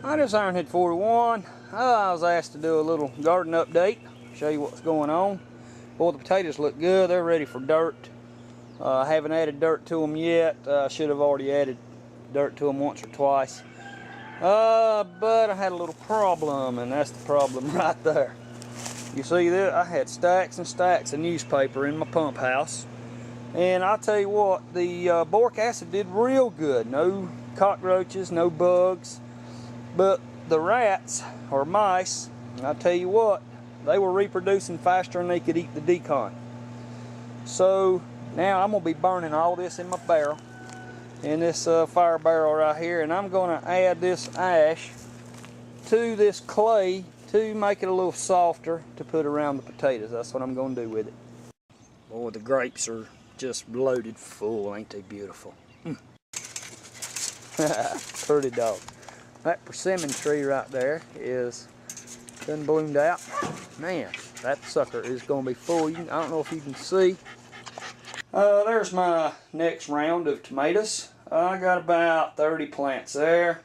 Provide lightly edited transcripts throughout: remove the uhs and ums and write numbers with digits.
Hi, this is Ironhead 41. I was asked to do a little garden update, show you what's going on. Boy, the potatoes look good. They're ready for dirt. I haven't added dirt to them yet. I should have already added dirt to them once or twice. But I had a little problem, and that's the problem right there. You see that? I had stacks and stacks of newspaper in my pump house. And I'll tell you what, the boric acid did real good. No cockroaches, no bugs. But the rats, or mice, I'll tell you what, they were reproducing faster than they could eat the decon. So now I'm going to be burning all this in my barrel, in this fire barrel right here, and I'm going to add this ash to this clay to make it a little softer to put around the potatoes. That's what I'm going to do with it. Boy, the grapes are just loaded full. Ain't they beautiful? Pretty dog. That persimmon tree right there is done bloomed out. Man, that sucker is going to be full. I don't know if you can see. There's my next round of tomatoes. I got about 30 plants there.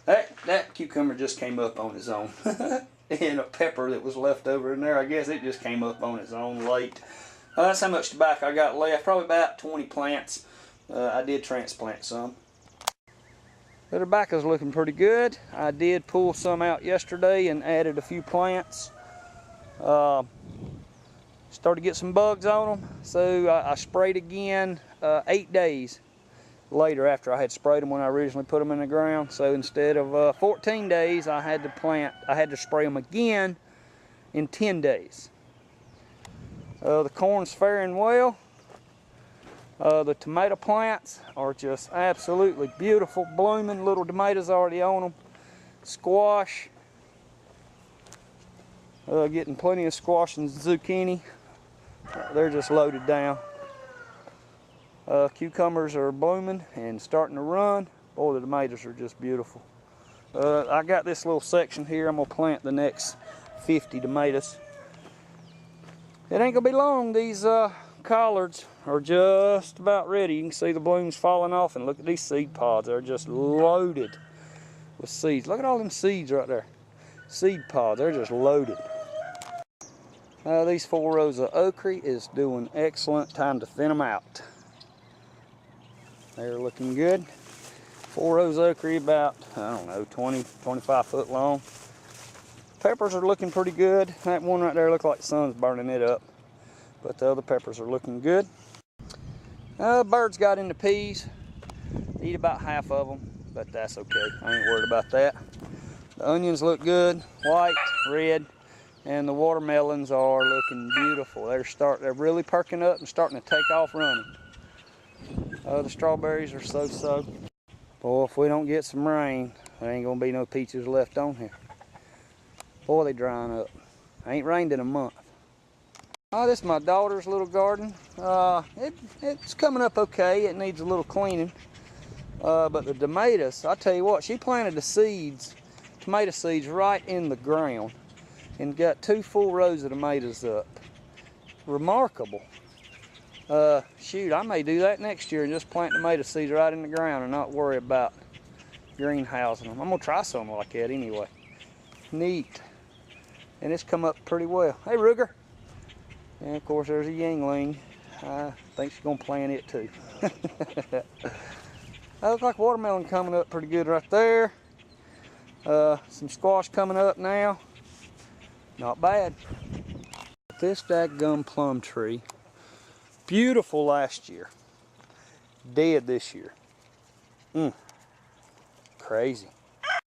That cucumber just came up on its own. And a pepper that was left over in there, I guess it just came up on its own late. That's how much tobacco I got left. Probably about 20 plants. I did transplant some. The tobacco's looking pretty good. I did pull some out yesterday and added a few plants. Started to get some bugs on them, so I sprayed again 8 days later after I had sprayed them when I originally put them in the ground. So instead of 14 days, I had to spray them again in 10 days. The corn's faring well. The tomato plants are just absolutely beautiful, blooming. Little tomatoes already on them. Squash, getting plenty of squash and zucchini. They're just loaded down. Cucumbers are blooming and starting to run. Boy, the tomatoes are just beautiful. I got this little section here. I'm gonna plant the next 50 tomatoes. It ain't gonna be long. These collards are just about ready. You can see the blooms falling off, and look at these seed pods. They're just loaded with seeds. Look at all them seeds right there. Seed pods, they're just loaded. These 4 rows of okra is doing excellent. Time to thin them out. They're looking good. 4 rows of okra about, I don't know, 20, 25 foot long. Peppers are looking pretty good. That one right there looks like the sun's burning it up. But the other peppers are looking good. Birds got into peas. Eat about half of them, but that's okay. I ain't worried about that. The onions look good, white, red, and the watermelons are looking beautiful. They're really perking up and starting to take off running. The strawberries are so-so. Boy, if we don't get some rain, there ain't gonna be no peaches left on here. Boy, they drying up. Ain't rained in a month. This is my daughter's little garden. It's coming up okay. It needs a little cleaning. But the tomatoes, I tell you what, she planted the seeds, tomato seeds, right in the ground and got 2 full rows of tomatoes up. Remarkable. Shoot, I may do that next year and just plant tomato seeds right in the ground and not worry about greenhousing them. I'm gonna try something like that anyway. Neat. And it's come up pretty well. Hey, Ruger. And of course there's a Yingling. I think she's gonna plant it too. That looks like watermelon coming up pretty good right there. Some squash coming up now. Not bad. This dadgum plum tree, beautiful last year, dead this year. Crazy.